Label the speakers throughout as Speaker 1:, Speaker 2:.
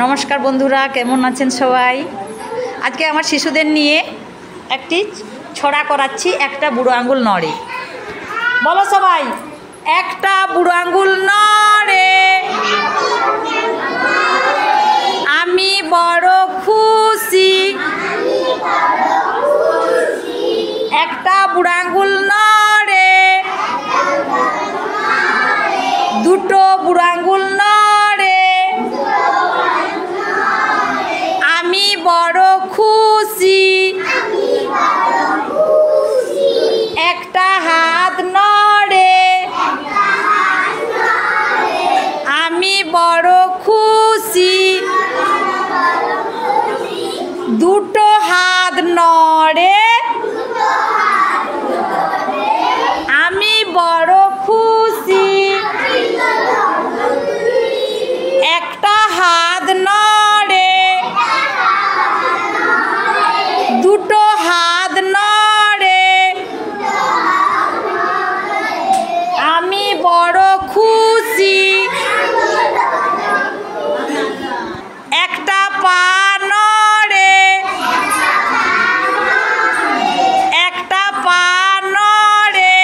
Speaker 1: নমস্কার বন্ধুরা, কেমন আছেন সবাই? আজকে আমার শিশুদের নিয়ে একটি ছড়া করাচ্ছি। একটা বুড়ো আঙ্গুল নড়ে। বলো সবাই, একটা বুড়ো আঙ্গুল নড়ে, আমি বড় খুশি। একটা বুড়ো আঙ্গুল নড়ে, দুটো বুড়ো আঙ্গুল নড়ে, আমি বড় খুশি। একটা হাত নড়ে, আমি বড় খুশি। দুটো হাত নড়ে, আমি বড় খুশি। একটা হাত নড়ে, দুটো হাত নড়ে, আমি বড় খুশি। একটা পা নড়ে, একটা পা নড়ে,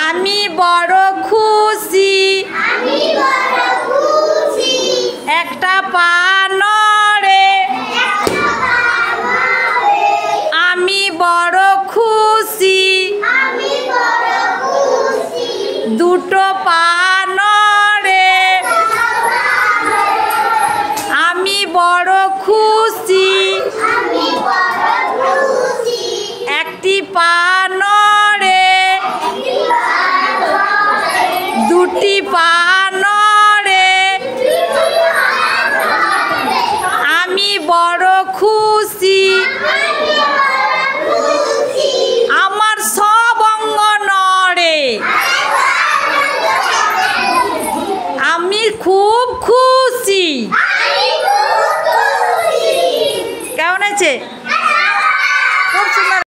Speaker 1: আমি বড় খুশি। একটা পা নড়ে, আমি বড় খুশি। দুটো পা নড়ে, আমি বড় খুশি। একটি পা নড়ে, দুটি পা নড়ে, আমি বড় খুশি। আমার সব অঙ্গ নড়ে, আমি খুব খুশি। কেমন আছে?